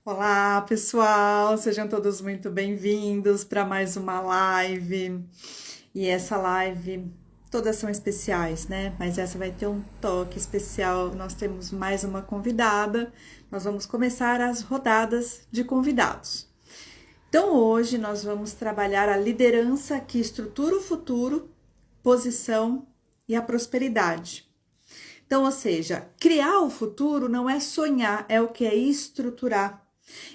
Olá, pessoal! Sejam todos muito bem-vindos para mais uma live. E essa live, todas são especiais, né? Mas essa vai ter um toque especial. Nós temos mais uma convidada. Nós vamos começar as rodadas de convidados. Então, hoje nós vamos trabalhar a liderança que estrutura o futuro, posição e a prosperidade. Então, ou seja, criar o futuro não é sonhar, é o que é estruturar.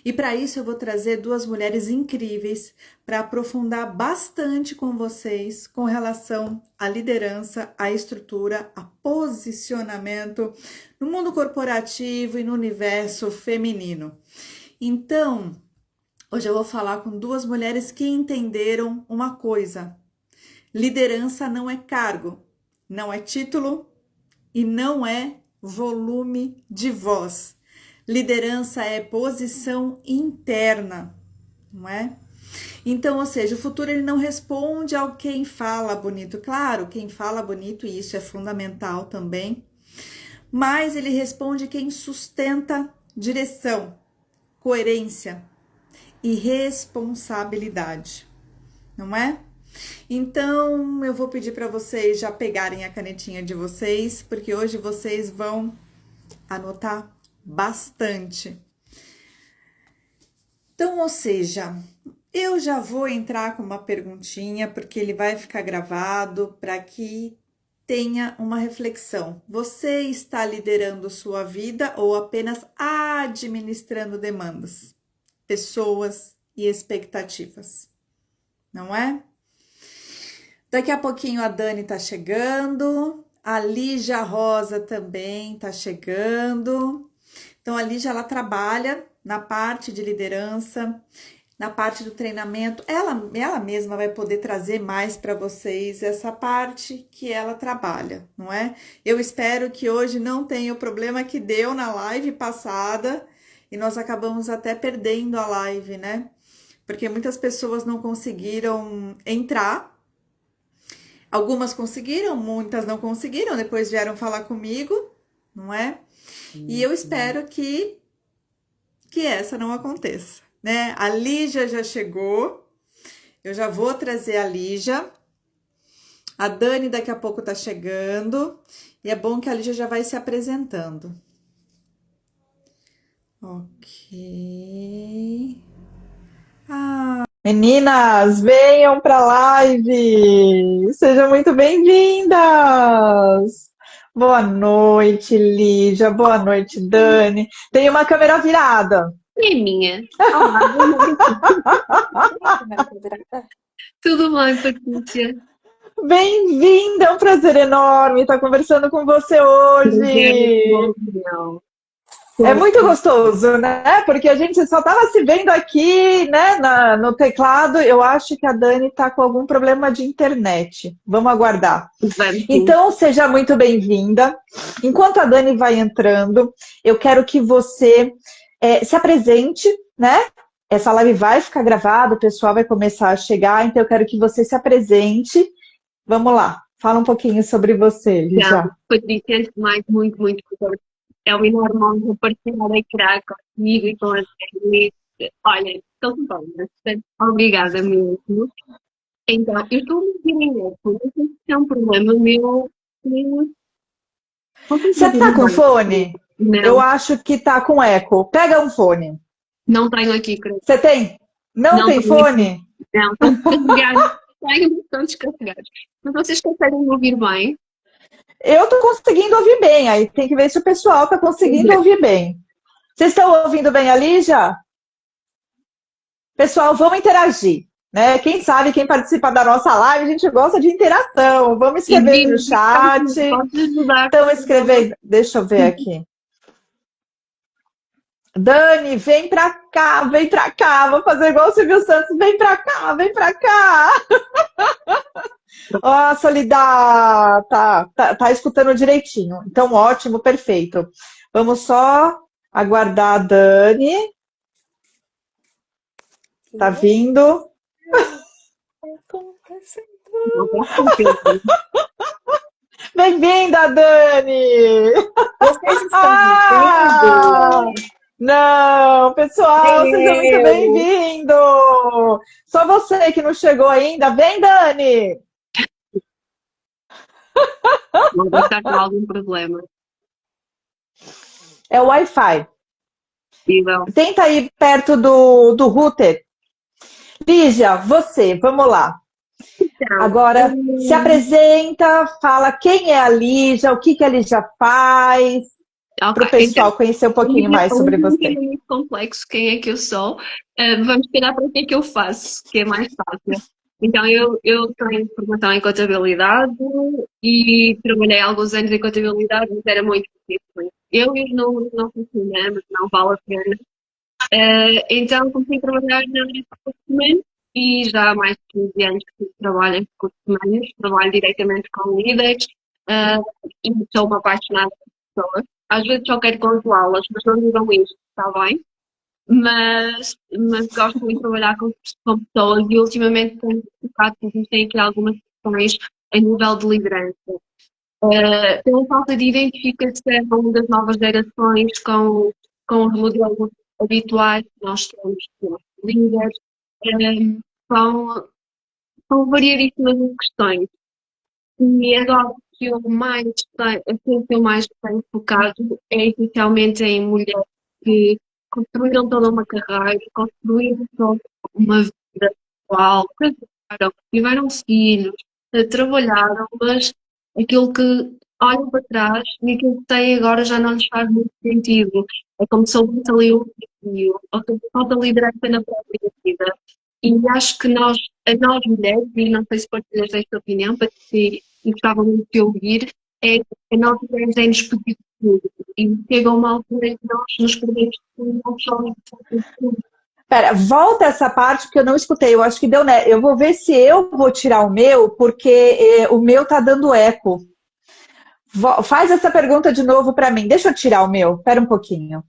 E para isso eu vou trazer duas mulheres incríveis para aprofundar bastante com vocês com relação à liderança, à estrutura, a posicionamento no mundo corporativo e no universo feminino. Então, hoje eu vou falar com duas mulheres que entenderam uma coisa: liderança não é cargo, não é título e não é volume de voz. Liderança é posição interna, não é? Então, ou seja, o futuro ele não responde ao quem fala bonito. Claro, quem fala bonito, e isso é fundamental também, mas ele responde quem sustenta direção, coerência e responsabilidade, não é? Então, eu vou pedir para vocês já pegarem a canetinha de vocês, porque hoje vocês vão anotar bastante. Então, ou seja, eu já vou entrar com uma perguntinha, porque ele vai ficar gravado para que tenha uma reflexão. Você está liderando sua vida ou apenas administrando demandas, pessoas e expectativas? Não é? Daqui a pouquinho a Dani tá chegando, a Lígia Rosa também tá chegando. Então, a Lígia, ela trabalha na parte de liderança, na parte do treinamento. Ela mesma vai poder trazer mais para vocês essa parte que ela trabalha, não é? Eu espero que hoje não tenha o problema que deu na live passada e nós acabamos até perdendo a live, né? Porque muitas pessoas não conseguiram entrar. Algumas conseguiram, muitas não conseguiram, depois vieram falar comigo, não é? E eu espero que essa não aconteça, né? A Lígia já chegou, eu já vou trazer a Lígia. A Dani daqui a pouco tá chegando, e é bom que a Lígia já vai se apresentando. Ok. Meninas, venham para a live! Sejam muito bem-vindas! Boa noite, Lígia. Boa noite, Dani. Tem uma câmera virada. É minha. Olá, boa noite. Tudo bem, Patrícia? Bem-vinda, é um prazer enorme estar conversando com você hoje. É muito gostoso, né? Porque a gente só estava se vendo aqui, né, no teclado. Eu acho que a Dani está com algum problema de internet. Vamos aguardar. Então, seja muito bem-vinda. Enquanto a Dani vai entrando, eu quero que você se apresente, né? Essa live vai ficar gravada, o pessoal vai começar a chegar, então eu quero que você se apresente. Vamos lá, fala um pouquinho sobre você, Lígia. Patrícia, antes de mais, muito obrigada. É uma enorme honra partilhar a ecrã comigo e com a Dani. Olha, estou bem, portanto, obrigada mesmo. Então, eu estou a ouvir em eco, não sei se é um problema meu. Você está com fone? Não. Eu acho que está com eco. Pega um fone. Não tenho aqui, creio. Você tem? Não tem fone? Aqui. Não, estão descarregados. Estão descarregados. Mas vocês conseguem me ouvir bem? Eu estou conseguindo ouvir bem. Aí tem que ver se o pessoal está conseguindo ouvir bem. Vocês estão ouvindo bem a Lígia? Pessoal, vamos interagir. Né? Quem sabe, quem participa da nossa live, a gente gosta de interação. Vamos escrever no chat. Estão escrevendo. Deixa eu ver aqui. Dani, vem pra cá, vem pra cá. Vou fazer igual o Silvio Santos. Vem pra cá, vem pra cá. Ó, a Solidar tá escutando direitinho. Então, ótimo, perfeito. Vamos só aguardar a Dani. Tá vindo. Bem-vinda, Dani! Vocês estão me vendo? Não, pessoal, seja muito Eu bem-vindo! Só você que não chegou ainda. Vem, Dani! vou estar com algum problema. É o Wi-Fi. Possível. Tenta ir perto do router. Lígia, você, vamos lá. Então, Agora, se apresenta, fala quem é a Lígia, o que que a Lígia faz, ok, para o então, pessoal conhecer um pouquinho mais sobre um dia você. é muito complexo quem é que eu sou. Vamos pegar para o que é que eu faço, que é mais fácil. Então, eu tenho formação em contabilidade e trabalhei alguns anos em contabilidade, mas era muito difícil. Eu e os números não funcionamos, não vale a pena. Então, comecei a trabalhar na área de recursos humanos e já há mais de 15 anos que trabalho em recursos humanos, trabalho diretamente com líderes, uh, e sou uma apaixonada por pessoas. Às vezes só quero controlá-las, mas não digam isto, está bem? Mas gosto muito de trabalhar com pessoas e ultimamente tenho focado que existem aqui algumas questões a nível de liderança. Pela falta de identificação das novas gerações com os modelos habituais que nós temos como líderes, eh, são, são variadíssimas as questões. E agora que eu mais aquilo que eu mais tenho focado é essencialmente em mulheres que construíram toda uma carreira, construíram toda uma vida pessoal, casaram, tiveram filhos, trabalharam, mas aquilo que olham para trás e aquilo que têm agora já não lhes faz muito sentido. É como se houvesse ali um vazio, ou seja, falta liderança na própria vida. E acho que a nós mulheres, e não sei se partilhas esta opinião, para ti e gostava muito de ouvir, é que a nós mulheres é-nos pedido tudo. E chega uma altura em que nós nos perdemos de tudo, não somos de tudo. Pera, volta essa parte que eu não escutei. Eu acho que deu, né? Eu vou ver se eu vou tirar o meu, porque o meu tá dando eco. Faz essa pergunta de novo para mim. Deixa eu tirar o meu. Pera um pouquinho.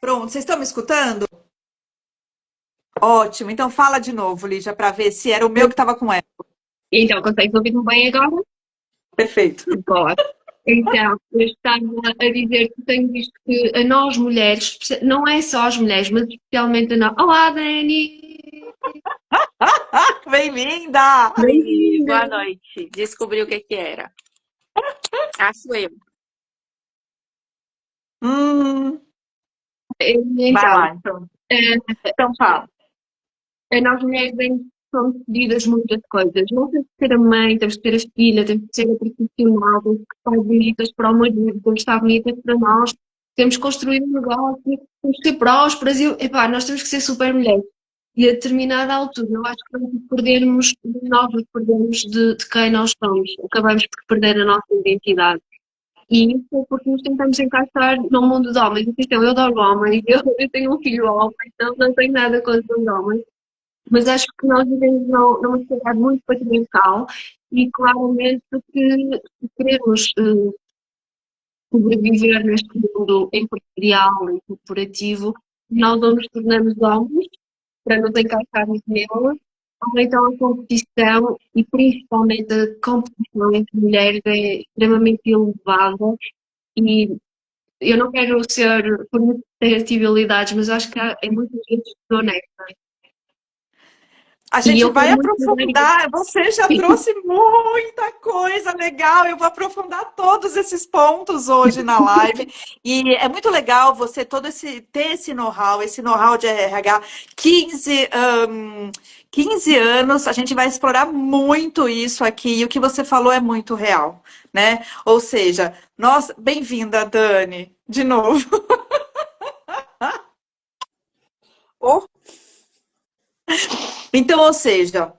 Pronto, vocês estão me escutando? Ótimo, então fala de novo, Lígia, para ver se era o meu que estava com ela. Então, consegues ouvir-me bem agora? Perfeito. Boa. Então, eu estava a dizer que tenho visto que a nós mulheres, não é só as mulheres, mas especialmente a nós. Olá, Dani! Bem-vinda! Oi, Bem-vinda! boa noite. Descobri o que que era. Acho eu. Hum, vai Então, lá, então. eh, Então fala. a nós mulheres são pedidas muitas coisas. Não temos que ser a mãe, temos que ser a filha, temos que ser a profissional, temos que estar bonitas para o marido, temos que estar bonitas para nós, temos que construir um negócio, temos que ser prósperas e, epá, nós temos que ser super mulheres. E a determinada altura, eu acho que nós nos perdemos de quem nós somos. Acabamos por perder a nossa identidade. E isso é porque nos tentamos encaixar no mundo de homens. Então, eu adoro homens, eu tenho um filho homem, então não tenho nada contra os homens, mas acho que nós vivemos numa sociedade muito patriarcal e claramente que se queremos sobreviver neste mundo empresarial e corporativo, nós ou nos tornamos homens para nos encaixarmos nele, ou então a competição e principalmente a competição entre mulheres é extremamente elevada e eu não quero ser por muito ter habilidades, mas acho que é muita gente desonesta. A E gente eu vai quero muito mudar isso. aprofundar. Você já trouxe muita coisa legal. Eu vou aprofundar todos esses pontos hoje na live. E é muito legal você ter esse know-how de RH, 15, 15 anos. A gente vai explorar muito isso aqui. E o que você falou é muito real, né? Ou seja, nós, bem-vinda, Dani, de novo. Oh, Então, ou seja,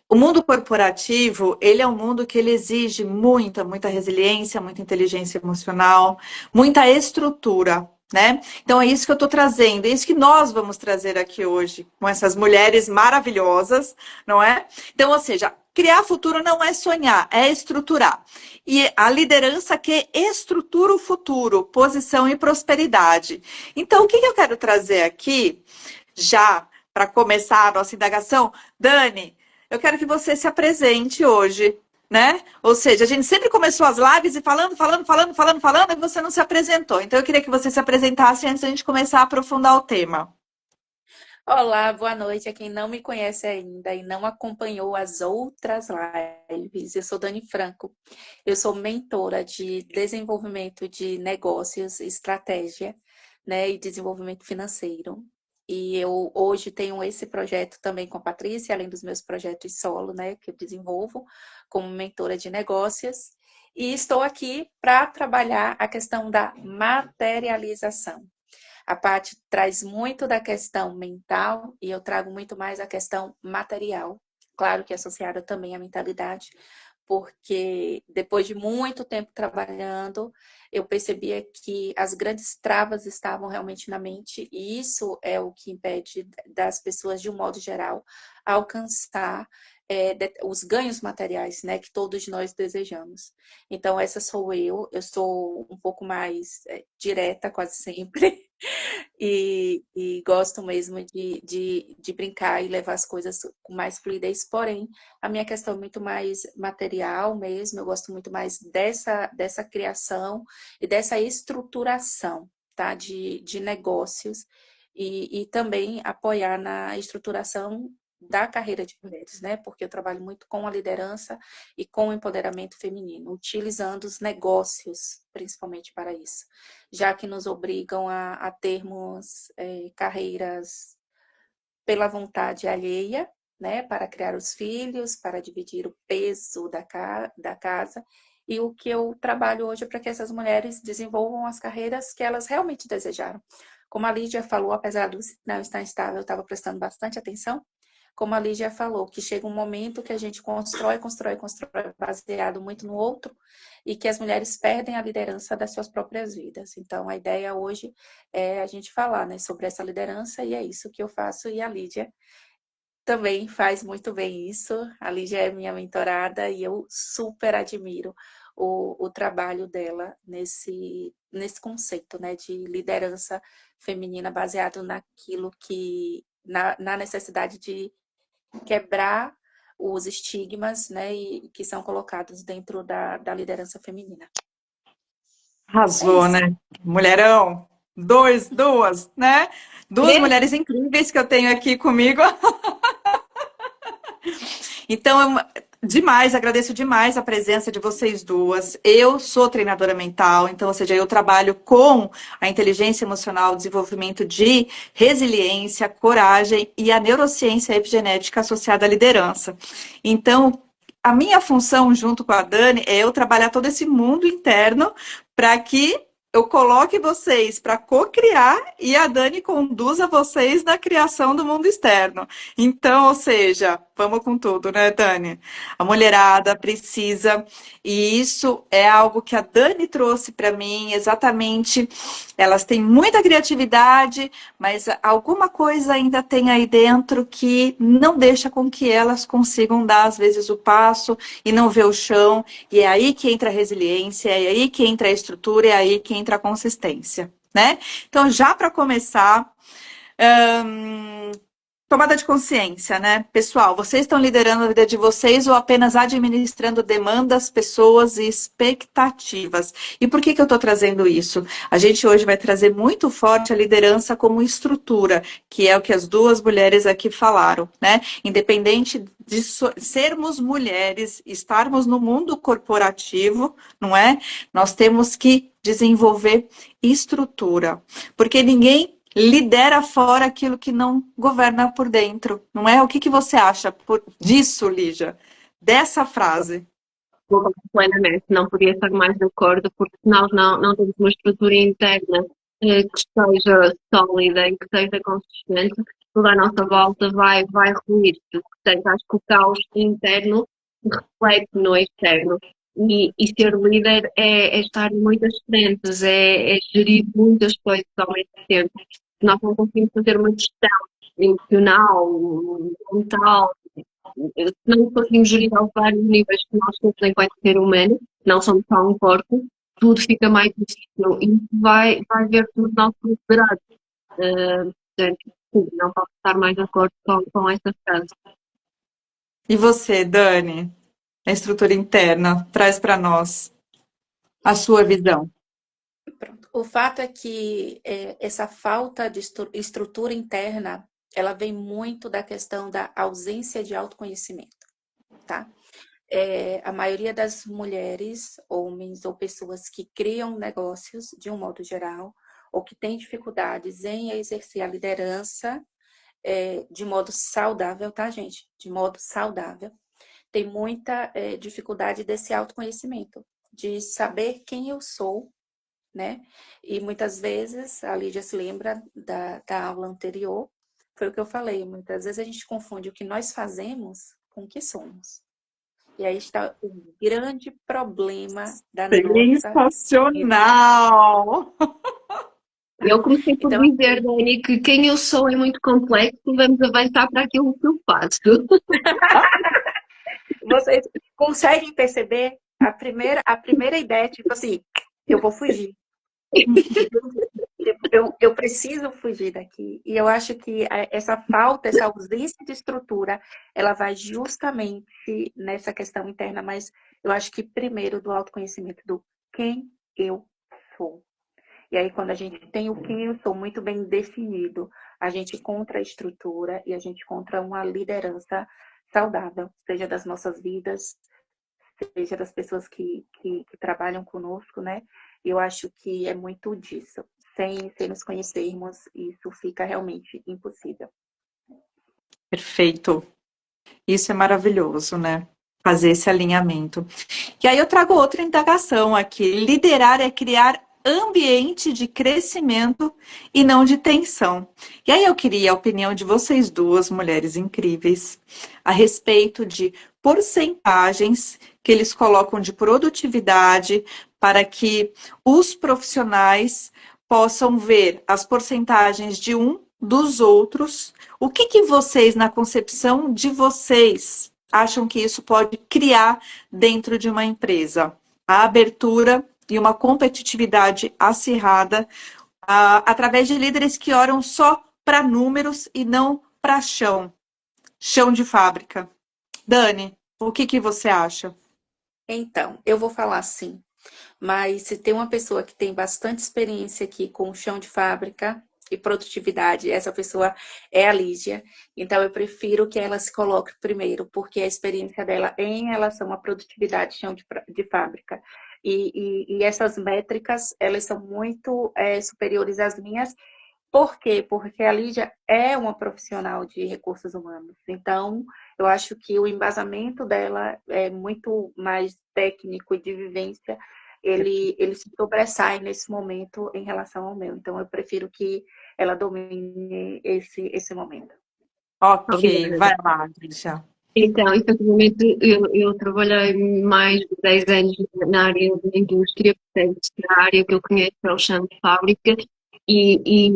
o mundo corporativo, ele é um mundo que ele exige muita resiliência, muita inteligência emocional, muita estrutura, né? Então é isso que eu estou trazendo, é isso que nós vamos trazer aqui hoje, com essas mulheres maravilhosas, não é? Então, ou seja, criar futuro não é sonhar, é estruturar. E a liderança que estrutura o futuro, posição e prosperidade. Então, o que eu quero trazer aqui, já para começar a nossa indagação, Dani, eu quero que você se apresente hoje, né? Ou seja, a gente sempre começou as lives e falando, e você não se apresentou. Então eu queria que você se apresentasse antes da gente começar a aprofundar o tema. Olá, boa noite a quem não me conhece ainda e não acompanhou as outras lives. Eu sou Dani Franco. Eu sou mentora de desenvolvimento de negócios, estratégia, né, e desenvolvimento financeiro. E eu hoje tenho esse projeto também com a Patrícia, além dos meus projetos solo, né, que eu desenvolvo como mentora de negócios. E estou aqui para trabalhar a questão da materialização. A parte traz muito da questão mental e eu trago muito mais a questão material. Claro que associada também à mentalidade, porque depois de muito tempo trabalhando, eu percebia que as grandes travas estavam realmente na mente, e isso é o que impede das pessoas, de um modo geral, alcançar os ganhos materiais, né, que todos nós desejamos. Então, essa sou eu sou um pouco mais direta quase sempre, e gosto mesmo de brincar e levar as coisas com mais fluidez, porém, a minha questão é muito mais material mesmo, eu gosto muito mais dessa criação e dessa estruturação, tá? De negócios e também apoiar na estruturação da carreira de mulheres, né? Porque eu trabalho muito com a liderança e com o empoderamento feminino, utilizando os negócios, principalmente para isso, já que nos obrigam a termos carreiras pela vontade alheia, né, para criar os filhos, para dividir o peso da casa. E o que eu trabalho hoje é para que essas mulheres desenvolvam as carreiras que elas realmente desejaram. Como a Lídia falou, apesar do não estar estável, eu estava prestando bastante atenção. Como a Lígia falou, que chega um momento que a gente constrói, baseado muito no outro, e que as mulheres perdem a liderança das suas próprias vidas. Então, a ideia hoje é a gente falar, né, sobre essa liderança, e é isso que eu faço, e a Lídia também faz muito bem isso. A Lígia é minha mentorada e eu super admiro o trabalho dela nesse conceito, né, de liderança feminina baseado naquilo que, na necessidade de quebrar os estigmas, né, e que são colocados dentro da liderança feminina. É Arrasou, isso. né? Mulherão. Duas, né? Duas mulheres incríveis que eu tenho aqui comigo. Então, demais, agradeço demais a presença de vocês duas. Eu sou treinadora mental, então, ou seja, eu trabalho com a inteligência emocional, desenvolvimento de resiliência, coragem e a neurociência epigenética associada à liderança. Então, a minha função junto com a Dani é eu trabalhar todo esse mundo interno para que eu coloque vocês para co-criar e a Dani conduza vocês na criação do mundo externo. Então, ou seja, vamos com tudo, né, Dani? A mulherada precisa, e isso é algo que a Dani trouxe para mim, exatamente. Elas têm muita criatividade, mas alguma coisa ainda tem aí dentro que não deixa com que elas consigam dar, às vezes, o passo e não ver o chão. E é aí que entra a resiliência, é aí que entra a estrutura, é aí que entra a consistência, né? Então, já para começar, tomada de consciência, né? Pessoal, vocês estão liderando a vida de vocês ou apenas administrando demandas, pessoas e expectativas? E por que eu estou trazendo isso? A gente hoje vai trazer muito forte a liderança como estrutura, que é o que as duas mulheres aqui falaram, né? Independente de sermos mulheres, estarmos no mundo corporativo, não é? Nós temos que desenvolver estrutura, porque ninguém lidera fora aquilo que não governa por dentro, não é? O que você acha disso, Lígia? Dessa frase? Concordo plenamente, não podia estar mais de acordo, porque se nós não temos uma estrutura interna que esteja sólida e que esteja consistente, toda a nossa volta vai ruir-se. Portanto, acho que o caos interno reflete no externo. E ser líder é estar em muitas frentes, é gerir muitas coisas ao mesmo tempo. Nós não conseguimos fazer uma gestão emocional, mental, se não conseguimos gerir aos vários níveis que nós temos enquanto ser humano, não somos só um corpo, tudo fica mais difícil e vai ver tudo nosso liderado. Portanto, sim, não posso estar mais de acordo com essa frase. E você, Dani? a estrutura interna? Traz para nós a sua visão. Pronto. O fato é que essa falta de estrutura interna, ela vem muito da questão da ausência de autoconhecimento, tá? A maioria das mulheres, homens ou pessoas que criam negócios, de um modo geral, ou que têm dificuldades em exercer a liderança de modo saudável, tá, gente? De modo saudável, tem muita dificuldade desse autoconhecimento, de saber quem eu sou, né? E muitas vezes, a Lídia se lembra da aula anterior, foi o que eu falei, muitas vezes a gente confunde o que nós fazemos com o que somos. E aí está o grande problema da nossa vida. Sensacional! Eu comecei por Então, dizer, Dani, que quem eu sou é muito complexo, vamos avançar para aquilo que eu faço. vocês conseguem perceber a primeira ideia, tipo assim, eu vou fugir. Eu preciso fugir daqui. E eu acho que essa falta, essa ausência de estrutura, ela vai justamente nessa questão interna, mas eu acho que primeiro do autoconhecimento do quem eu sou. E aí, quando a gente tem o quem eu sou muito bem definido, a gente encontra a estrutura e a gente encontra uma liderança saudável, seja das nossas vidas, seja das pessoas que trabalham conosco, né? Eu acho que é muito disso. Sem nos conhecermos, isso fica realmente impossível. Perfeito. Isso é maravilhoso, né? Fazer esse alinhamento. E aí eu trago outra indagação aqui. Liderar é criar ambiente de crescimento e não de tensão. E aí eu queria a opinião de vocês duas, mulheres incríveis, a respeito de porcentagens que eles colocam de produtividade para que os profissionais possam ver as porcentagens de um dos outros. O que vocês, na concepção de vocês, acham que isso pode criar dentro de uma empresa? A abertura e uma competitividade acirrada através de líderes que olham só para números e não para chão de fábrica. Dani, o que você acha? Então, eu vou falar assim, mas se tem uma pessoa que tem bastante experiência aqui com o chão de fábrica e produtividade, essa pessoa é a Lígia. Então, eu prefiro que ela se coloque primeiro, porque a experiência dela em relação à produtividade chão de fábrica e essas métricas, elas são muito superiores às minhas. Por quê? Porque a Lídia é uma profissional de recursos humanos. Então, eu acho que o embasamento dela é muito mais técnico e de vivência. Ele se sobressai nesse momento em relação ao meu. Então, eu prefiro que ela domine esse momento. Ok, Obrigada. vai lá, Lígia. Então, efetivamente, eu trabalhei mais de 10 anos na área da indústria, portanto, na área que eu conheço é o chão de fábrica, e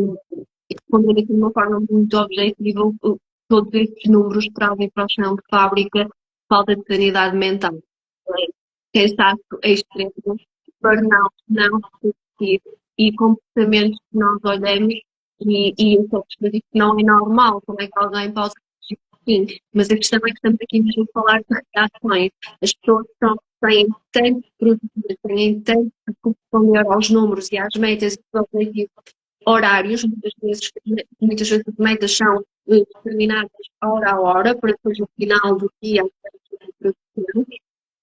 respondendo aqui de uma forma muito objetiva, todos esses números trazem para o chão de fábrica falta de sanidade mental. Cansaço extremo, burnout não reconhecido e comportamentos que nós olhamos e eu só percebi que não é normal, como é que alguém pode dizer assim, mas a questão é que estamos aqui mesmo a falar de reações. As pessoas têm tanto produto, têm tanto que responder aos números e às metas e aos objetivos horários, muitas vezes as metas são determinadas hora a hora, para depois no final do dia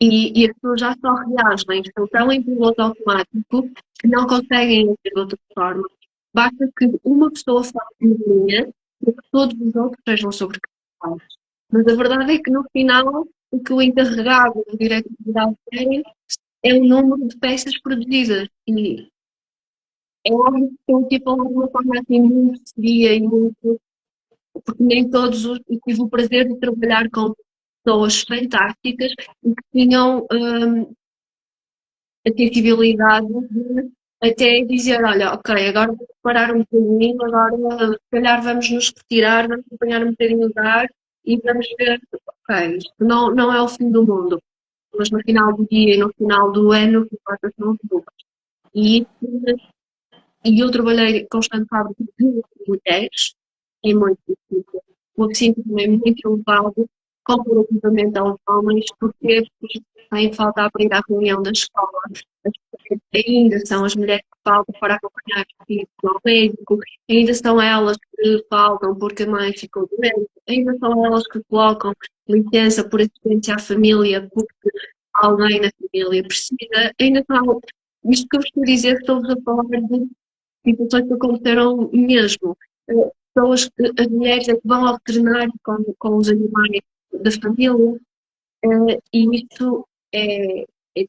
e as pessoas já só reagem, estão tão em piloto automático que não conseguem agir de outra forma. Basta que uma pessoa faça uma linha para que todos os outros sejam sobrecarregados. Mas a verdade é que no final o que o encarregado do direito de quer é o número de peças produzidas. E é óbvio que estou aqui a falar de uma forma assim muito fria e muito. Porque nem todos os. Eu tive o prazer de trabalhar com pessoas fantásticas e que tinham a sensibilidade de até dizer, olha, ok, agora vou parar um bocadinho, agora se calhar vamos nos retirar, vamos apanhar um bocadinho de ar e vamos ver, ok, isto não é o fim do mundo, mas no final do dia e no final do ano o que importa são os números. E, e eu trabalhei constante fábrica de mulheres, é muito difícil. O sinto também muito elevado comparativamente aos homens, porque tem falta a abrir a reunião da escola. As mulheres ainda são as mulheres que faltam para acompanhar o filho ao médico, ainda são elas que faltam porque a mãe ficou doente, ainda são elas que colocam licença por assistência à família porque alguém na família precisa, ainda são, isto que eu estou a dizer, estou-vos a falar de situações que aconteceram mesmo. Pessoas, as mulheres é que vão ao veterinário com os animais da família, e isso é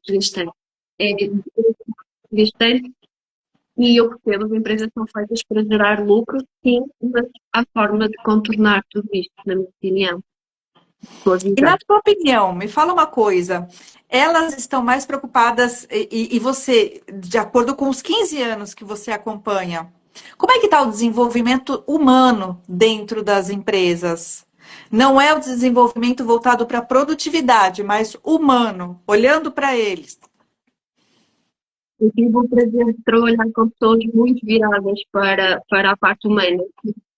desgastante. É desgastante e eu percebo, as empresas são feitas para gerar lucro, sim, mas há forma de contornar tudo isto, na minha opinião. E na tua opinião, me fala uma coisa, elas estão mais preocupadas, e você, de acordo com os 15 anos que você acompanha, como é que está o desenvolvimento humano dentro das empresas? Não é o desenvolvimento voltado para a produtividade, mas humano, olhando para eles. Eu tive o prazer de trabalhar com pessoas muito viradas para a parte humana.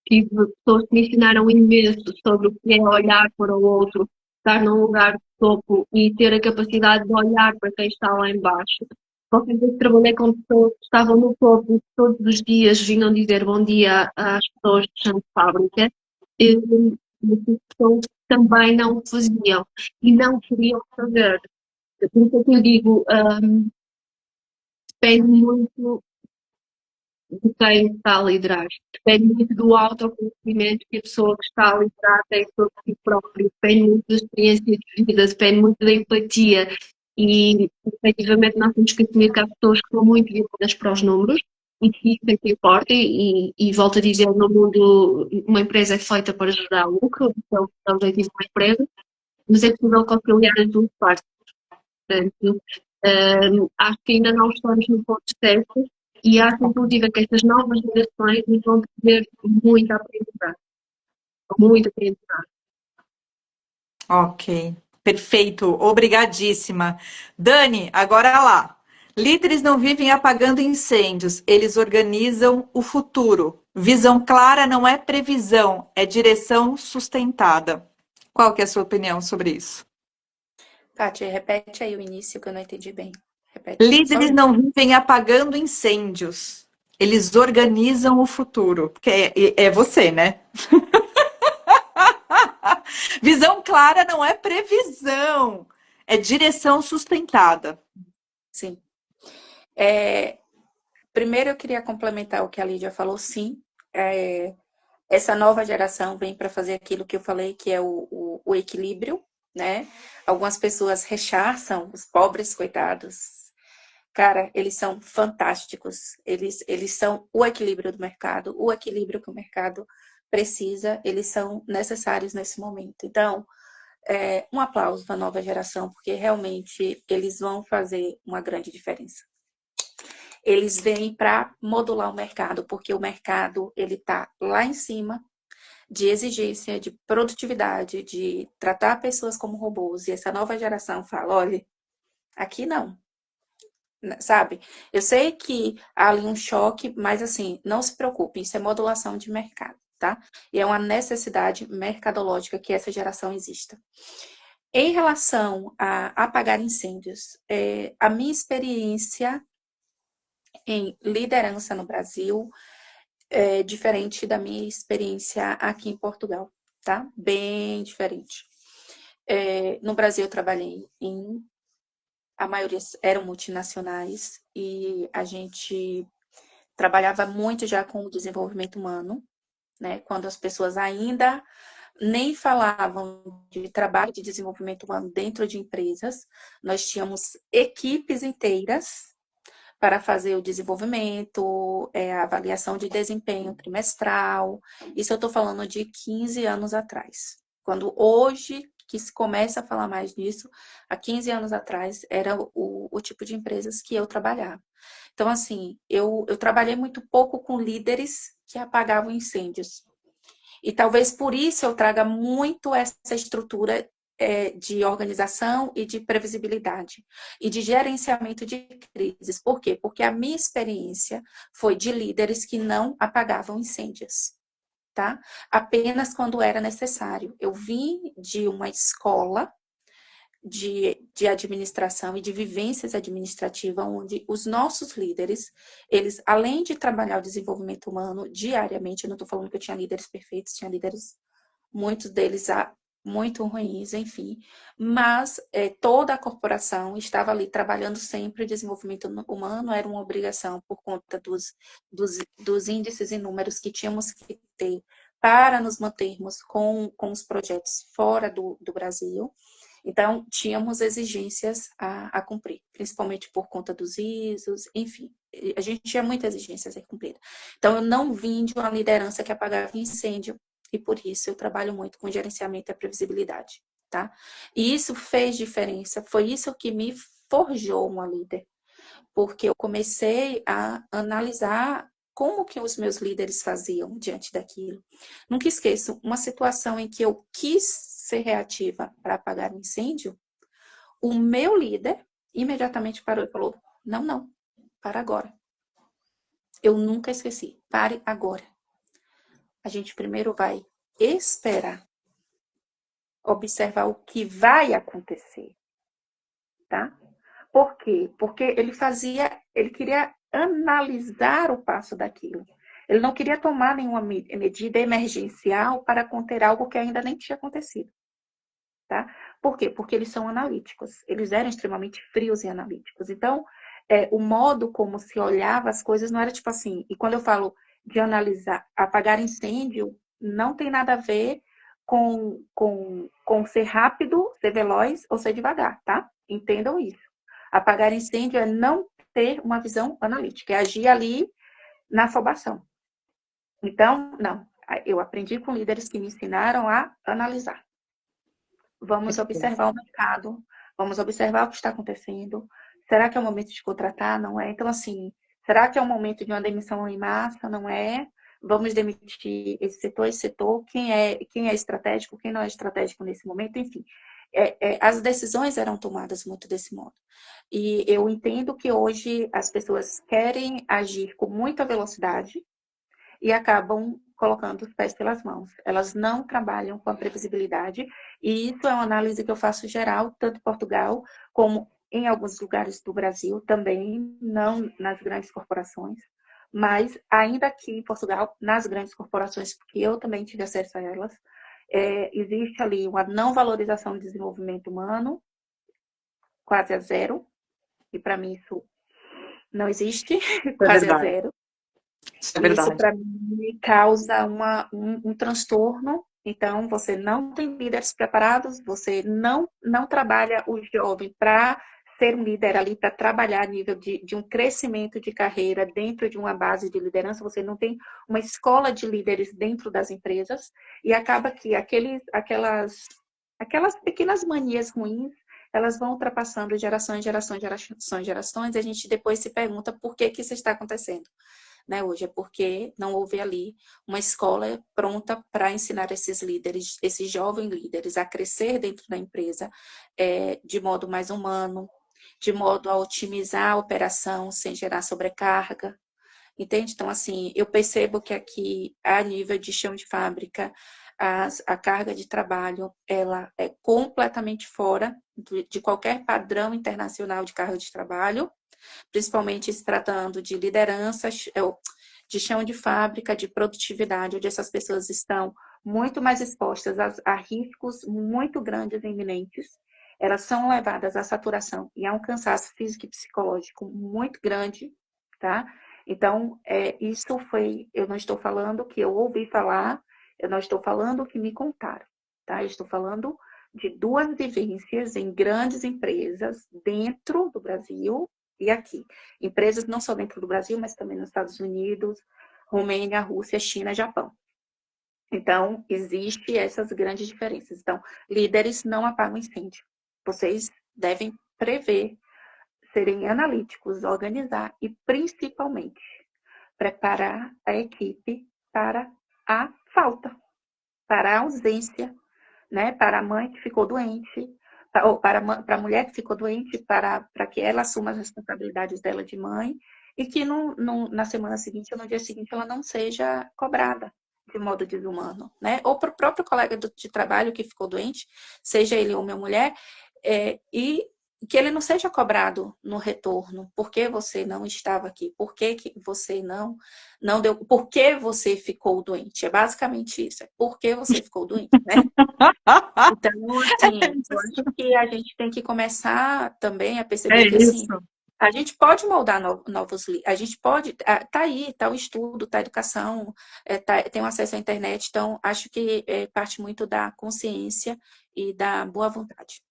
Tive pessoas que me ensinaram imenso sobre o que é olhar para o outro, estar num lugar de topo e ter a capacidade de olhar para quem está lá embaixo. Qualquer vez que trabalhei com pessoas que estavam no topo e que todos os dias vinham dizer bom dia às pessoas do chão de fábrica, e essas pessoas também não o faziam e não queriam fazer. Por isso é que eu digo, depende muito de quem está a liderar. Depende muito do autoconhecimento que a pessoa que está a liderar tem sobre si próprio. Depende muito da experiência de vida, depende muito da empatia. E, efetivamente, nós temos que assumir que há pessoas que são muito viradas para os números e que isso é que importa. E volto a dizer, no mundo, uma empresa é feita para gerar lucro, então é o objetivo de uma empresa, mas é possível conciliar as duas partes. Portanto, acho que ainda não estamos no ponto certo e acho, inclusive, que estas novas gerações nos vão ter muito a aprender. Muito a aprender. Ok, perfeito, obrigadíssima. Dani, agora lá. Líderes não vivem apagando incêndios, eles organizam o futuro. Visão clara não é previsão, é direção sustentada. Qual que é a sua opinião sobre isso? Tati, repete aí o início que eu não entendi bem. Repete. Líderes não vivem apagando incêndios, eles organizam o futuro. Porque é você, né? Visão clara não é previsão, é direção sustentada. Sim. Primeiro eu queria complementar o que a Lídia falou, sim. Essa nova geração vem para fazer aquilo que eu falei, que é o equilíbrio, né? Algumas pessoas rechaçam os pobres coitados. Cara, eles são fantásticos. Eles são o equilíbrio do mercado, o equilíbrio que o mercado precisa, eles são necessários nesse momento. Então, um aplauso para a nova geração, porque realmente eles vão fazer uma grande diferença. Eles vêm para modular o mercado, porque o mercado ele está lá em cima de exigência, de produtividade, de tratar pessoas como robôs. E essa nova geração fala, olha, aqui não, sabe? Eu sei que há ali um choque, mas assim, não se preocupe, isso é modulação de mercado, tá? E é uma necessidade mercadológica que essa geração exista. Em relação a apagar incêndios, a minha experiência em liderança no Brasil é diferente da minha experiência aqui em Portugal, tá? Bem diferente. No Brasil eu trabalhei a maioria eram multinacionais e a gente trabalhava muito já com o desenvolvimento humano, né? Quando as pessoas ainda nem falavam de trabalho de desenvolvimento humano dentro de empresas, nós tínhamos equipes inteiras para fazer o desenvolvimento, a avaliação de desempenho trimestral. Isso eu estou falando de 15 anos atrás. Quando hoje que se começa a falar mais disso, há 15 anos atrás era o tipo de empresas que eu trabalhava. Então, assim, eu trabalhei muito pouco com líderes que apagavam incêndios. E talvez por isso eu traga muito essa estrutura de organização e de previsibilidade e de gerenciamento de crises. Por quê? Porque a minha experiência foi de líderes que não apagavam incêndios. tá? Apenas quando era necessário. Eu vim de uma escola de administração e de vivências administrativas, onde os nossos líderes, eles, além de trabalhar o desenvolvimento humano diariamente, eu não estou falando que eu tinha líderes perfeitos, tinha líderes, muitos deles muito ruins, enfim, mas toda a corporação estava ali trabalhando sempre o desenvolvimento humano, era uma obrigação por conta dos índices e números que tínhamos que ter para nos mantermos com os projetos fora do Brasil. Então, tínhamos exigências a cumprir, principalmente por conta dos ISOs, enfim, a gente tinha muitas exigências a cumprir. Então, eu não vim de uma liderança que apagava incêndio, e por isso eu trabalho muito com gerenciamento e a previsibilidade, tá? E isso fez diferença, foi isso que me forjou uma líder, porque eu comecei a analisar como que os meus líderes faziam diante daquilo. Nunca esqueço, uma situação em que eu quis ser reativa para apagar o incêndio, o meu líder imediatamente parou e falou, não, para agora. Eu nunca esqueci, pare agora. A gente primeiro vai esperar, observar o que vai acontecer, tá? Por quê? Porque ele queria analisar o passo daquilo. Ele não queria tomar nenhuma medida emergencial para conter algo que ainda nem tinha acontecido. Tá? Por quê? Porque eles são analíticos. Eles eram extremamente frios e analíticos. Então, o modo como se olhava as coisas não era tipo assim. E quando eu falo de analisar, apagar incêndio, não tem nada a ver com ser rápido, ser veloz ou ser devagar, tá? Entendam isso. Apagar incêndio é não ter uma visão analítica, é agir ali na afobação. Então, não. Eu aprendi com líderes que me ensinaram a analisar. Vamos observar o mercado, vamos observar o que está acontecendo. Será que é o momento de contratar? Não é? Então, assim, será que é o momento de uma demissão em massa? Não é? Vamos demitir esse setor? Quem é estratégico, quem não é estratégico nesse momento? Enfim, as decisões eram tomadas muito desse modo. E eu entendo que hoje as pessoas querem agir com muita velocidade e acabam colocando os pés pelas mãos. Elas não trabalham com a previsibilidade, e isso é uma análise que eu faço geral, tanto em Portugal como em alguns lugares do Brasil, também não nas grandes corporações, mas ainda aqui em Portugal, nas grandes corporações, porque eu também tive acesso a elas, existe ali uma não valorização do desenvolvimento humano, quase a zero, e para mim isso não existe, quase a zero. Isso é verdade. Isso, para mim, causa um transtorno. Então, você não tem líderes preparados, você não trabalha o jovem para ser um líder ali, para trabalhar a nível de um crescimento de carreira dentro de uma base de liderança, você não tem uma escola de líderes dentro das empresas, e acaba que aquelas pequenas manias ruins, elas vão ultrapassando gerações, e a gente depois se pergunta por que isso está acontecendo. Né, hoje é porque não houve ali uma escola pronta para ensinar esses líderes, esses jovens líderes, a crescer dentro da empresa de modo mais humano, de modo a otimizar a operação sem gerar sobrecarga. Entende? Então, assim, eu percebo que aqui, a nível de chão de fábrica, a carga de trabalho ela é completamente fora de qualquer padrão internacional de carga de trabalho, principalmente se tratando de lideranças, de chão de fábrica, de produtividade, onde essas pessoas estão muito mais expostas a riscos muito grandes e iminentes. Elas são levadas à saturação e a um cansaço físico e psicológico muito grande, tá? Então, isso foi, eu não estou falando que eu ouvi falar, eu não estou falando que me contaram, tá? Eu estou falando de duas vivências em grandes empresas dentro do Brasil e aqui. Empresas não só dentro do Brasil, mas também nos Estados Unidos, Romênia, Rússia, China, Japão. Então, existem essas grandes diferenças. Então, líderes não apagam incêndio. Vocês devem prever, serem analíticos, organizar e, principalmente, preparar a equipe para a falta, para a ausência, né? Para a mãe que ficou doente, ou para a mulher que ficou doente, para que ela assuma as responsabilidades dela de mãe e que na semana seguinte ou no dia seguinte ela não seja cobrada. de modo desumano, né? Ou para o próprio colega de trabalho que ficou doente, seja ele homem ou mulher, e que ele não seja cobrado no retorno. Por que você não estava aqui? Por que você não deu? Por que você ficou doente? É basicamente isso. É por que você ficou doente, né? Então, assim, eu acho que a gente tem que começar também a É perceber que, assim, isso. a gente pode moldar novos livros, a gente pode, tá aí, tá o estudo, tá a educação, tem o acesso à internet, então acho que parte muito da consciência e da boa vontade.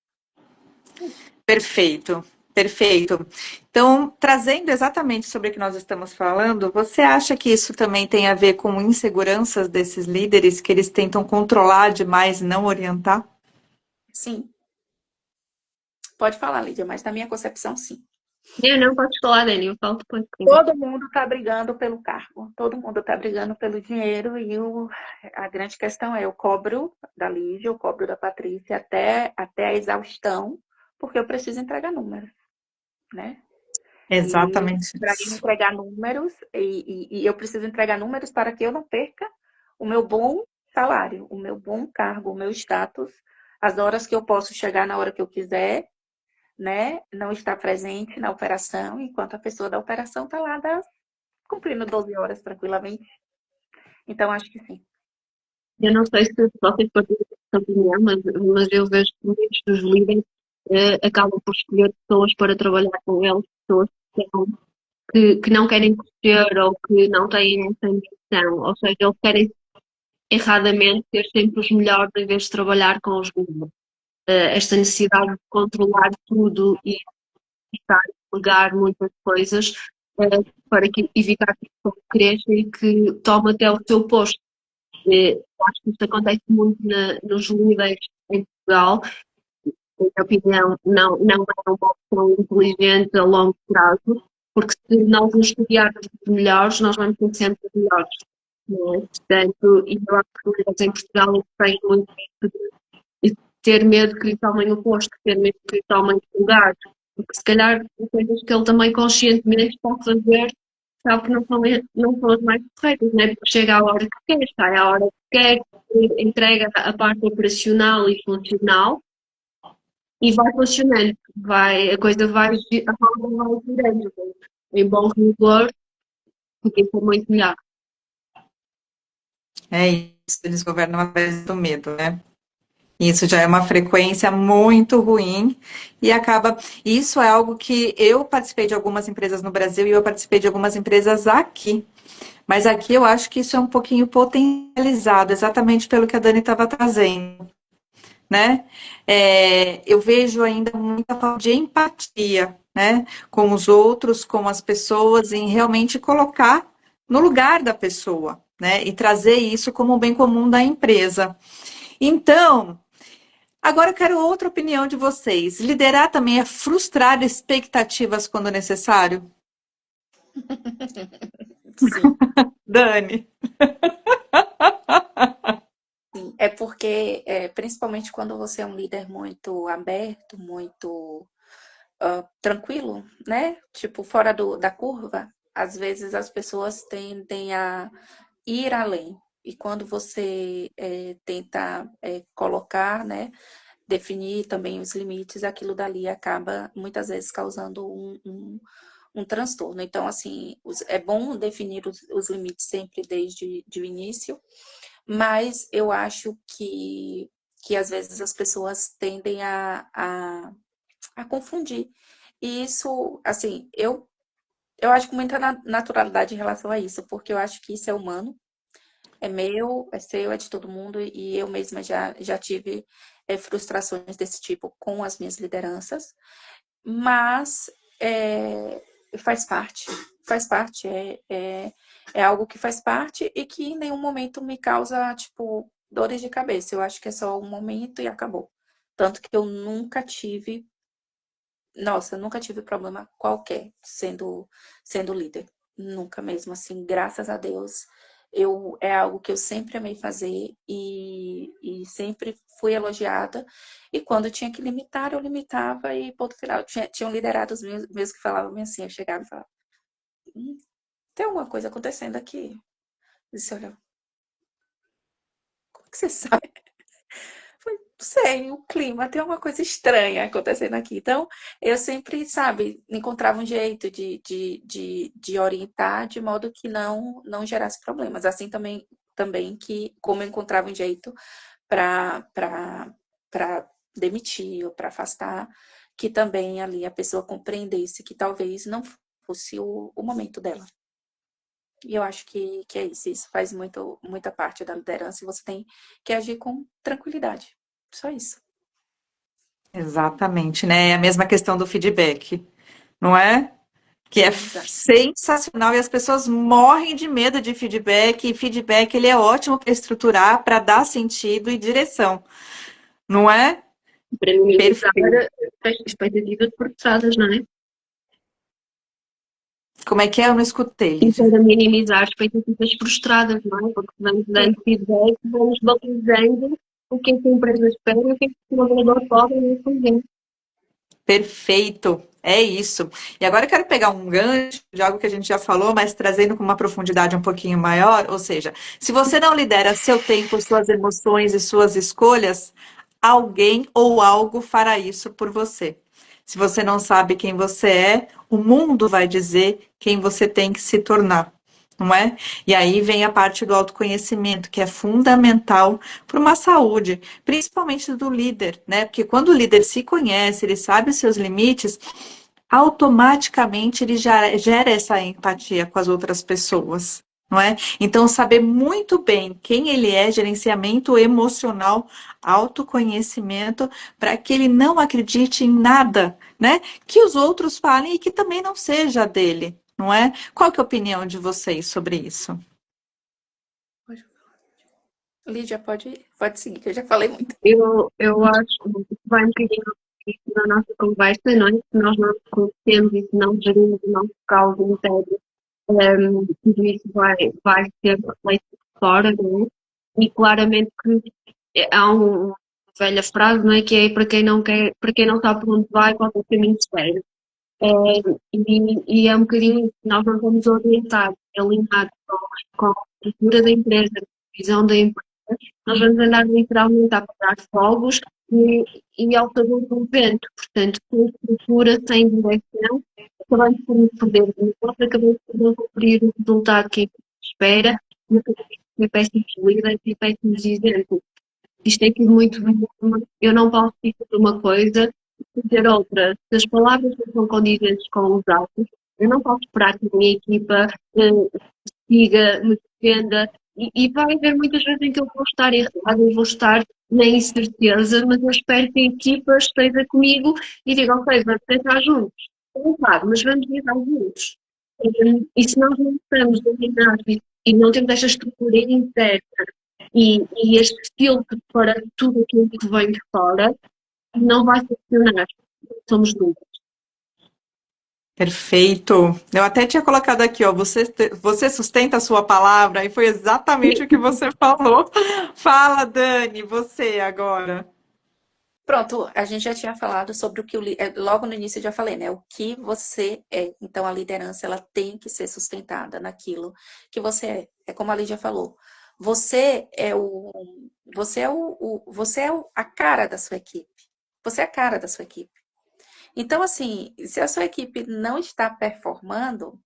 Perfeito, perfeito. Então, trazendo exatamente sobre o que nós estamos falando, você acha que isso também tem a ver com inseguranças desses líderes que eles tentam controlar demais e não orientar? Sim, pode falar, Lídia, mas na minha concepção, sim. Eu não posso falar, Dani, eu falo depois. Todo mundo está brigando pelo cargo, todo mundo está brigando pelo dinheiro e a grande questão é, eu cobro da Lígia, eu cobro da Patrícia até a exaustão, porque eu preciso entregar números, né? E Exatamente para isso. entregar números, e eu preciso entregar números para que eu não perca o meu bom salário, o meu bom cargo, o meu status, as horas que eu posso chegar na hora que eu quiser, né? Não estar presente na operação, enquanto a pessoa da operação está lá cumprindo 12 horas tranquilamente. Então, acho que sim. Eu não sei se vocês partilham essa opinião, mas eu vejo que muitos dos líderes acabam por escolher pessoas para trabalhar com eles, pessoas que não querem crescer ou que não têm essa ambição. Ou seja, eles querem erradamente ter sempre os melhores em vez de trabalhar com os melhores. Esta necessidade de controlar tudo e estar a delegar muitas coisas para evitar que a pessoa cresça e que tome até o seu posto. Acho que isto acontece muito nos líderes em Portugal. Na minha opinião, não é uma opção inteligente a longo prazo, porque se nós nos estudiarmos os melhores, nós vamos ser sempre os melhores. Não é? Portanto, e eu acho que os líderes em Portugal têm muito isso de ter medo que lhe tomem o posto, ter medo que lhe tomem o lugar, porque se calhar são coisas que ele também conscientemente está a fazer, sabe que não são as mais corretas, não é? Porque chega a hora que quer, sai a hora que quer, entrega a parte operacional e funcional e vai funcionando, a coisa vai, a roda vai girando, em bom rigor, porque isso é muito melhor. É isso, eles governam através do medo, né? Isso já é uma frequência muito ruim e acaba. Isso é algo que eu participei de algumas empresas no Brasil e eu participei de algumas empresas aqui. Mas aqui eu acho que isso é um pouquinho potencializado, exatamente pelo que a Dani estava trazendo, né? Eu vejo ainda muita falta de empatia, né? Com os outros, com as pessoas, em realmente colocar no lugar da pessoa, né? E trazer isso como um bem comum da empresa. Então, agora eu quero outra opinião de vocês. Liderar também é frustrar expectativas quando necessário? Sim, Dani. sim. É porque, principalmente quando você é um líder muito aberto, muito tranquilo, né? Tipo, fora da curva, às vezes as pessoas tendem a ir além. E quando você tenta colocar, né, definir também os limites, aquilo dali acaba muitas vezes causando um transtorno. Então, assim, é bom definir os limites sempre desde o início, mas eu acho que às vezes as pessoas tendem a confundir. E isso, assim, eu acho com muita naturalidade em relação a isso, porque eu acho que isso é humano, é meu, é seu, é de todo mundo, e eu mesma já tive frustrações desse tipo com as minhas lideranças, mas faz parte, é algo que faz parte e que em nenhum momento me causa, tipo, dores de cabeça. Eu acho que é só um momento e acabou. Tanto que eu nunca tive, nossa, nunca tive problema qualquer sendo líder. Nunca mesmo, assim, graças a Deus. É algo que eu sempre amei fazer e sempre fui elogiada. E quando tinha que limitar, eu limitava e ponto final. Tinham liderados meus que falavam assim, eu chegava e falava, tem alguma coisa acontecendo aqui? E você olhava, que você sabe? Falei, não sei, o clima tem uma coisa estranha acontecendo aqui. Então, eu sempre, sabe, encontrava um jeito de orientar de modo que não gerasse problemas. Assim também que, como eu encontrava um jeito para demitir ou para afastar, que também ali a pessoa compreendesse que talvez não fosse o momento dela. E eu acho que é isso. Isso faz muita parte da liderança e você tem que agir com tranquilidade. Só isso. Exatamente, né? É a mesma questão do feedback, não é? Que é Exato. sensacional e as pessoas morrem de medo de feedback. E feedback ele é ótimo para estruturar, para dar sentido e direção, não é? Para minimizar Perfeito. as expectativas forçadas, não é? Como é que é? Eu não escutei, E Lídia. para minimizar as expectativas frustradas, não é? Porque vamos dando feedback, vamos valorizando o que é que a empresa espera e o que é que o colaborador pode e não fazer. Perfeito, é isso. E agora eu quero pegar um gancho de algo que a gente já falou, mas trazendo com uma profundidade um pouquinho maior. Ou seja, se você não lidera seu tempo, suas emoções e suas escolhas, alguém ou algo fará isso por você. Se você não sabe quem você é, o mundo vai dizer quem você tem que se tornar, não é? E aí vem a parte do autoconhecimento, que é fundamental para uma saúde, principalmente do líder, né? Porque quando o líder se conhece, ele sabe os seus limites, automaticamente ele já gera essa empatia com as outras pessoas, não é? Então, saber muito bem quem ele é, gerenciamento emocional, autoconhecimento, para que ele não acredite em nada, né? Que os outros falem e que também não seja dele, não é? Qual que é a opinião de vocês sobre isso? Lídia, pode seguir, que eu já falei muito. Eu acho que vai um bocadinho na nossa conversa, não é? Se nós não nos conhecemos e se não gerimos o nosso caos interno, tudo isso vai ser refletido fora, não é? E claramente que há uma velha frase, não é? Que é para quem não quer, para quem não sabe por onde vai, qualquer caminho se perde. E é um bocadinho isso, nós não vamos orientar, alinhar com a estrutura da empresa, com a visão da empresa, nós vamos andar literalmente a apagar fogos e ao sabor do vento. Portanto, sem estrutura, sem direção, acabamos por nos perder o negócio, acabamos por não cumprir o resultado que a equipe espera e acabamos por ter péssimos líderes e péssimos exemplos. Isto é tudo muito bom. Eu não posso dizer uma coisa e dizer outra. Se as palavras não são condizentes com os atos, eu não posso esperar que a minha equipa siga, me defenda. E vai haver muitas vezes em que eu vou estar errado, eu vou estar na incerteza, mas eu espero que a equipa esteja comigo e diga, ok, vamos tentar juntos. Não sabe, mas vamos tentar juntos. E se nós não estamos dominados e não temos esta estrutura interna e este filtro para tudo aquilo que vem de fora, não vai funcionar. Somos números. Perfeito. Eu até tinha colocado aqui, ó, você sustenta a sua palavra, e foi exatamente o que você falou. Fala, Dani, você agora. Pronto, a gente já tinha falado sobre o que logo no início eu já falei, né? O que você é. Então a liderança ela tem que ser sustentada naquilo que você é. É como a Lídia falou. Você é a cara da sua equipe. Você é a cara da sua equipe. Então assim, se a sua equipe não está performando,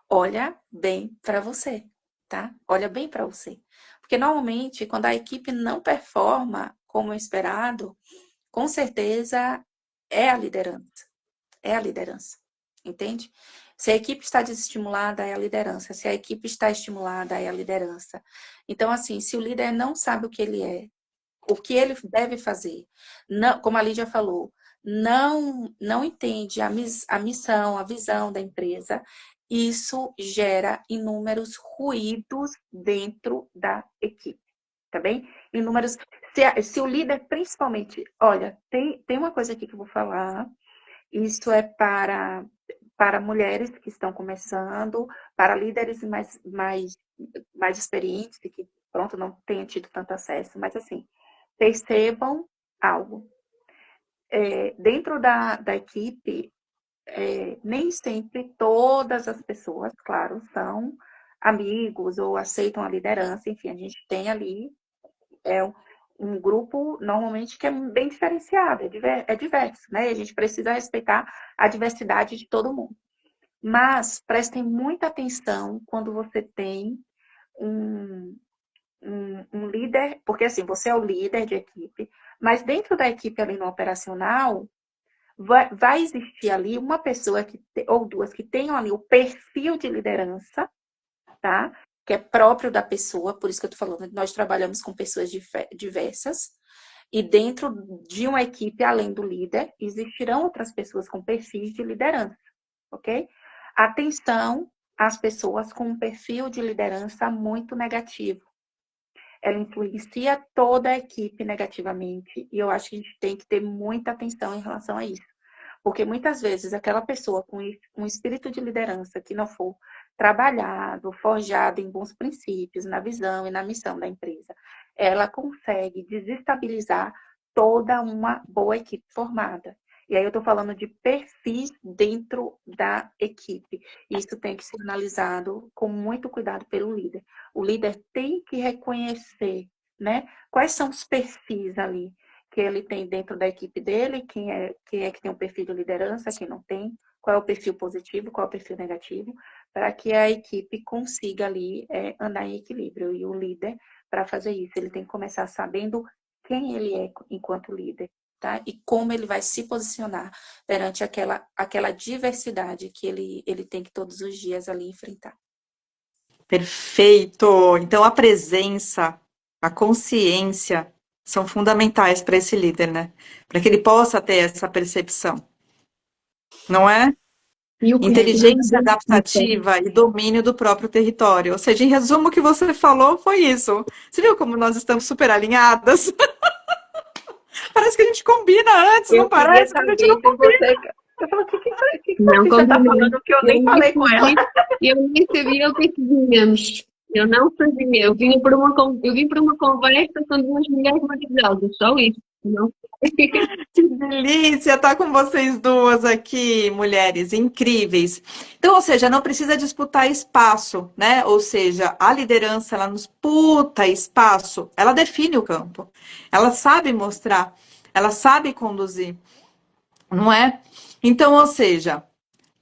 olha bem para você, tá? Olha bem para você. Porque normalmente quando a equipe não performa como esperado, com certeza é a liderança. É a liderança. Entende? Se a equipe está desestimulada, é a liderança. Se a equipe está estimulada, é a liderança. Então, assim, se o líder não sabe o que ele é, o que ele deve fazer, não, como a Lídia falou, não entende a missão, a visão da empresa, isso gera inúmeros ruídos dentro da equipe, tá bem? Inúmeros. Se o líder, principalmente, olha, tem uma coisa aqui que eu vou falar, isso é para mulheres que estão começando, para líderes mais experientes, e que, pronto, não tenham tido tanto acesso, mas assim, percebam algo. Dentro da equipe, nem sempre todas as pessoas, claro, são amigos ou aceitam a liderança, enfim, a gente tem ali é um grupo, normalmente, que é bem diferenciado, é diverso, né? E a gente precisa respeitar a diversidade de todo mundo. Mas prestem muita atenção quando você tem um, um líder, porque assim, você é o líder de equipe, mas dentro da equipe ali no operacional, vai existir ali uma pessoa ou duas que tenham ali o perfil de liderança, tá? Que é próprio da pessoa, por isso que eu tô falando, nós trabalhamos com pessoas diversas, e dentro de uma equipe, além do líder, existirão outras pessoas com perfis de liderança, ok? Atenção às pessoas com um perfil de liderança muito negativo. Ela influencia toda a equipe negativamente, e eu acho que a gente tem que ter muita atenção em relação a isso. Porque muitas vezes aquela pessoa com um espírito de liderança que não for trabalhado, forjado em bons princípios, na visão e na missão da empresa, ela consegue desestabilizar toda uma boa equipe formada. E aí eu estou falando de perfis dentro da equipe. Isso tem que ser analisado com muito cuidado pelo líder. O líder tem que reconhecer, né, quais são os perfis ali que ele tem dentro da equipe dele, quem é que tem um perfil de liderança, quem não tem, qual é o perfil positivo, qual é o perfil negativo, para que a equipe consiga ali andar em equilíbrio. E o líder, para fazer isso, ele tem que começar sabendo quem ele é enquanto líder, tá? E como ele vai se posicionar perante aquela diversidade que ele tem que todos os dias ali enfrentar. Perfeito! Então, a presença, a consciência são fundamentais para esse líder, né? Para que ele possa ter essa percepção, não é? E o Inteligência cuidado, adaptativa e domínio do próprio território. Ou seja, em resumo, o que você falou foi isso. Você viu como nós estamos super alinhadas? Parece que a gente combina antes, não Eu queria parece? Mas a gente saber não se combina. você... Eu falo, o que não você está combinei. falando que eu nem falei com ela? Eu nem sabia o que é que vinhamos. Eu não sabia. Eu vim por uma conversa com duas mulheres maravilhosas. Só isso. Não sei. Que delícia estar com vocês duas aqui, mulheres incríveis. Então, ou seja, não precisa disputar espaço, né? Ou seja, a liderança, ela nos disputa espaço, ela define o campo, ela sabe mostrar, ela sabe conduzir, não é? Então, ou seja,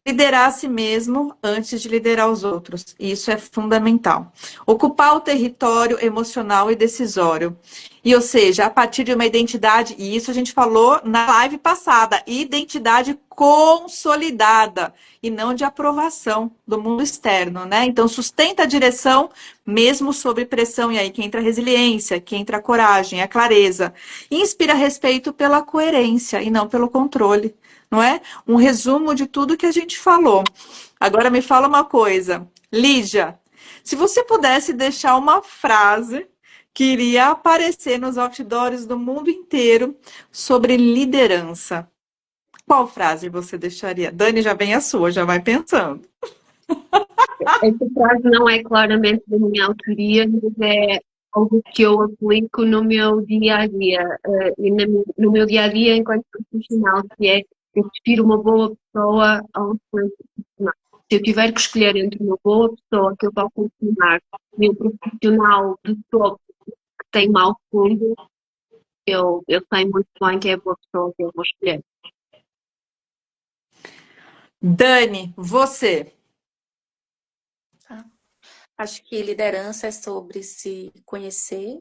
liderar a si mesmo antes de liderar os outros. Isso é fundamental. Ocupar o território emocional e decisório. E, ou seja, a partir de uma identidade, e isso a gente falou na live passada, identidade consolidada e não de aprovação do mundo externo, né? Então, sustenta a direção mesmo sob pressão. E aí que entra a resiliência, que entra a coragem, a clareza. E inspira respeito pela coerência e não pelo controle. Não é? Um resumo de tudo que a gente falou. Agora me fala uma coisa, Lígia, se você pudesse deixar uma frase que iria aparecer nos outdoors do mundo inteiro sobre liderança, qual frase você deixaria? Dani, já vem a sua, já vai pensando. Esta frase não é claramente da minha autoria, mas é algo que eu aplico no meu dia a dia. No meu dia a dia, enquanto profissional, que é eu prefiro uma boa pessoa a um excelente profissional. Se eu tiver que escolher entre uma boa pessoa que eu posso funcionar e um profissional de topo que tem mau fundo, eu sei muito bem que é a boa pessoa que eu vou escolher. Dani, você. Acho que liderança é sobre se conhecer,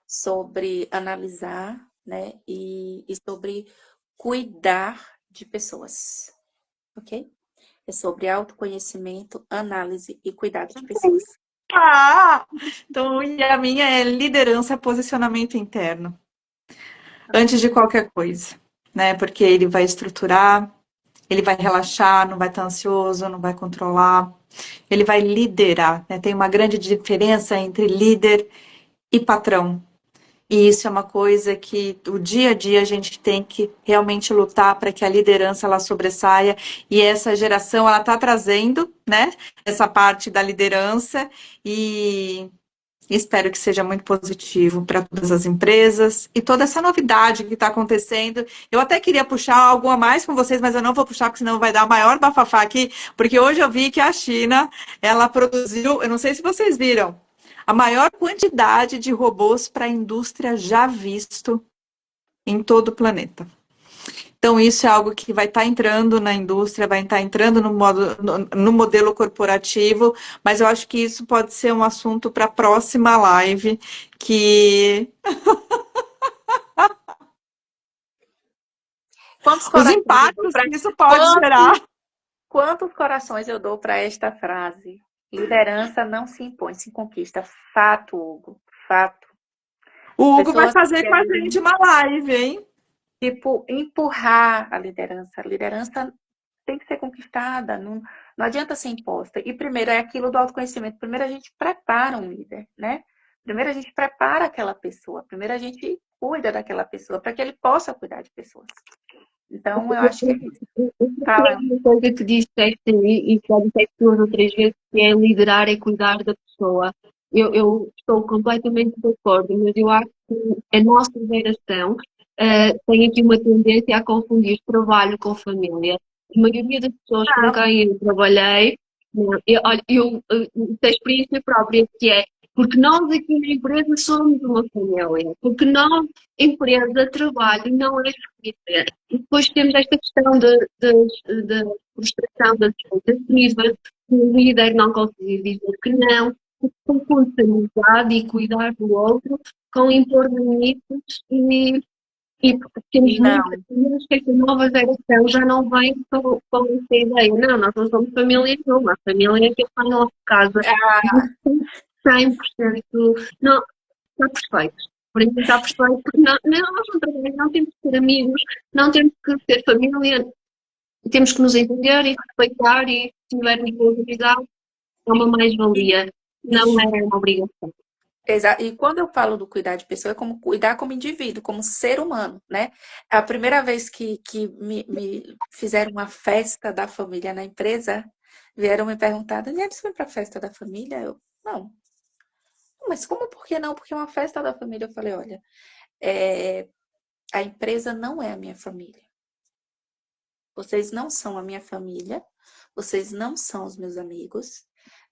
sobre analisar, né? E sobre cuidar de pessoas, ok? É sobre autoconhecimento, análise e cuidado de pessoas. Então, e a minha é liderança, posicionamento interno. Antes de qualquer coisa, né? Porque ele vai estruturar, ele vai relaxar, não vai estar ansioso, não vai controlar. Ele vai liderar, né? Tem uma grande diferença entre líder e patrão. E isso é uma coisa que o dia a dia a gente tem que realmente lutar para que a liderança ela sobressaia. E essa geração ela está trazendo, né? Essa parte da liderança e espero que seja muito positivo para todas as empresas e toda essa novidade que está acontecendo. Eu até queria puxar algo a mais com vocês, mas eu não vou puxar, porque senão vai dar maior bafafá aqui, porque hoje eu vi que a China, ela produziu, eu não sei se vocês viram, a maior quantidade de robôs para a indústria já visto em todo o planeta. Então, isso é algo que vai estar entrando na indústria, vai estar entrando no modelo corporativo, mas eu acho que isso pode ser um assunto para a próxima live, que Quantos os corações eu dou impactos pra... que isso pode gerar. Quantos corações eu dou para esta frase? Liderança não se impõe, se conquista. Fato, Hugo. Fato. O Hugo vai Pessoas que fazer com a gente querem, uma live, hein? tipo, empurrar a liderança. A liderança tem que ser conquistada, não adianta ser imposta. E primeiro é aquilo do autoconhecimento. Primeiro a gente prepara um líder, né? Primeiro a gente prepara aquela pessoa. Primeiro a gente cuida daquela pessoa para que ele possa cuidar de pessoas. Então, eu acho que é isso. Fala. Uma coisa que disseste e já disseste duas ou três vezes, que é liderar e cuidar da pessoa. Eu estou completamente de acordo, mas eu acho que a nossa geração tem aqui uma tendência a confundir trabalho com família. A maioria das pessoas com quem eu trabalhei, né, olha, tenho experiência própria, que é porque nós aqui na empresa somos uma família, porque nós, empresa, trabalho, não é família. E depois temos esta questão da frustração das expectativas, que o líder não conseguir dizer que não, confunde amizade e cuidar do outro com impor limites e porque temos Não. muitas famílias que esta nova geração já não vem com essa ideia. Não, nós não somos família nenhuma. A família é que está na nossa casa. 100%. Não, está perfeito. Por isso está perfeito. Porque nós não trabalhamos, não temos que ser amigos, não temos que ser família. Temos que nos entender e respeitar e se tivermos boas amizades, é uma mais-valia. Não é uma obrigação. Exato. E quando eu falo do cuidar de pessoa, é como cuidar como indivíduo, como ser humano, né? A primeira vez que me fizeram uma festa da família na empresa, vieram me perguntar, Daniela, você foi para a festa da família? Eu, não. Mas como, por que não? Porque é uma festa da família. Eu falei, olha, a empresa não é a minha família. Vocês não são a minha família, vocês não são os meus amigos,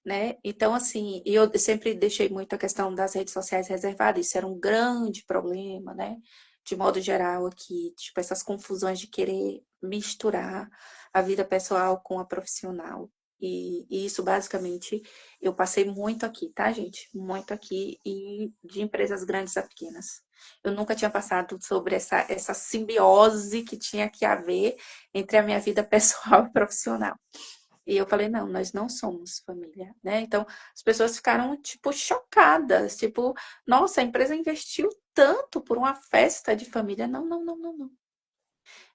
né? Então, assim, eu sempre deixei muito a questão das redes sociais reservada, isso era um grande problema, né? De modo geral aqui, tipo, essas confusões de querer misturar a vida pessoal com a profissional. E isso, basicamente, eu passei muito aqui, tá, gente? Muito aqui, e de empresas grandes a pequenas. Eu nunca tinha passado sobre essa simbiose que tinha que haver entre a minha vida pessoal e profissional. E eu falei, não, nós não somos família, né? Então, as pessoas ficaram, tipo, chocadas. Tipo, nossa, a empresa investiu tanto por uma festa de família. Não, não, não, não, não.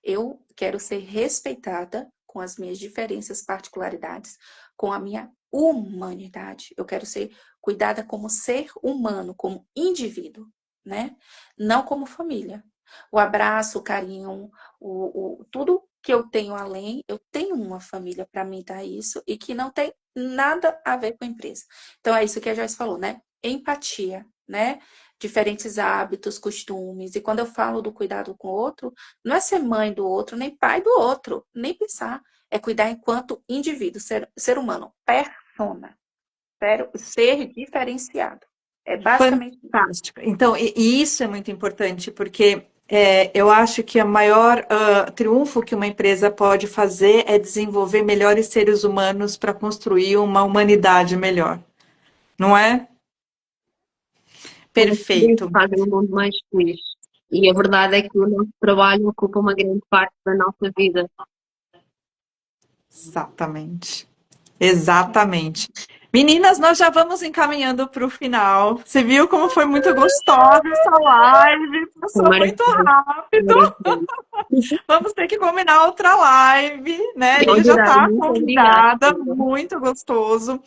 Eu quero ser respeitada com as minhas diferenças, particularidades, com a minha humanidade. Eu quero ser cuidada como ser humano, como indivíduo, né? Não como família. O abraço, o carinho, tudo que eu tenho além, eu tenho uma família para mim dar isso e que não tem nada a ver com a empresa. Então é isso que a Joyce falou, né? Empatia, né? Diferentes hábitos, costumes. E quando eu falo do cuidado com o outro, não é ser mãe do outro, nem pai do outro, nem pensar. É cuidar enquanto indivíduo, ser humano, persona, ser diferenciado. É basicamente isso. Fantástico. Então, e isso é muito importante, porque eu acho que o maior triunfo que uma empresa pode fazer é desenvolver melhores seres humanos para construir uma humanidade melhor. Não é? Perfeito. Fazem um mundo mais feliz. E a verdade é que o nosso trabalho ocupa uma grande parte da nossa vida. Exatamente. Exatamente. Meninas, nós já vamos encaminhando para o final. Você viu como foi muito gostosa essa live? Passou muito rápido. Vamos ter que combinar outra live, né? A Lígia já está convidada, muito gostoso.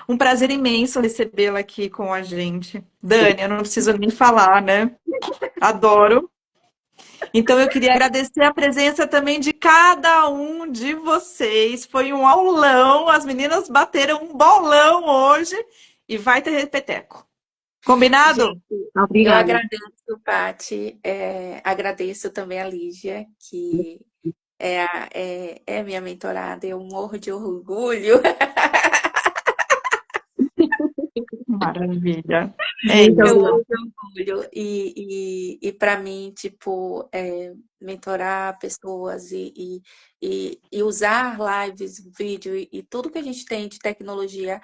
Um prazer imenso recebê-la aqui com a gente. Dani, eu não preciso nem falar, né? Adoro. Então, eu queria agradecer a presença também de cada um de vocês. Foi um aulão, as meninas bateram um bolão hoje e vai ter repeteco. Combinado? Gente, eu agradeço, Paty, agradeço também a Lígia, que é minha mentorada, eu morro de orgulho Maravilha. Muito Eu obrigada. morro de orgulho e para mim, tipo, mentorar pessoas e usar lives, vídeo e tudo que a gente tem de tecnologia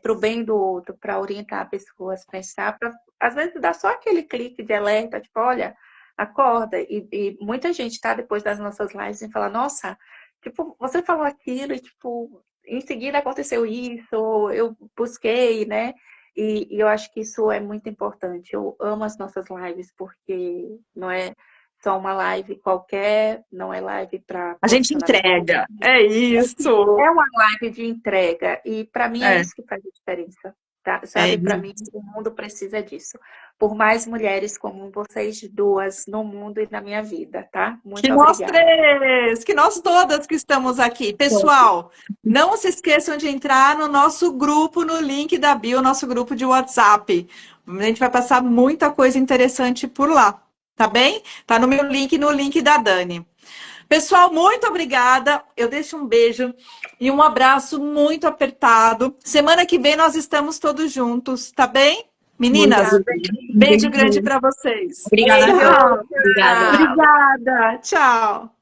para o bem do outro, para orientar pessoas, pensar, para às vezes dar só aquele clique de alerta, tipo, olha, acorda. E muita gente tá depois das nossas lives e fala, nossa, tipo, você falou aquilo e tipo, em seguida aconteceu isso, ou eu busquei, né? E eu acho que isso é muito importante. Eu amo as nossas lives, porque não é só uma live qualquer, não é live para A gente posicionamento. entrega. É isso. É uma live de entrega. E para mim é É, isso que faz a diferença. Tá? é Sabe, para mim isso. o mundo precisa disso. Por mais mulheres como vocês duas no mundo e na minha vida, tá? Que Muito nós obrigada. três, que nós todas que estamos aqui. Pessoal, não se esqueçam de entrar no nosso grupo, no link da bio, nosso grupo de WhatsApp. A gente vai passar muita coisa interessante por lá, tá bem? Tá no meu link e no link da Dani. Pessoal, muito obrigada. Eu deixo um beijo e um abraço muito apertado. Semana que vem nós estamos todos juntos, tá bem? Muito Meninas, obrigada. beijo grande Beijo. para vocês. Obrigada a Beijo. todos. Tchau. Obrigada. Tchau. Obrigada. Tchau.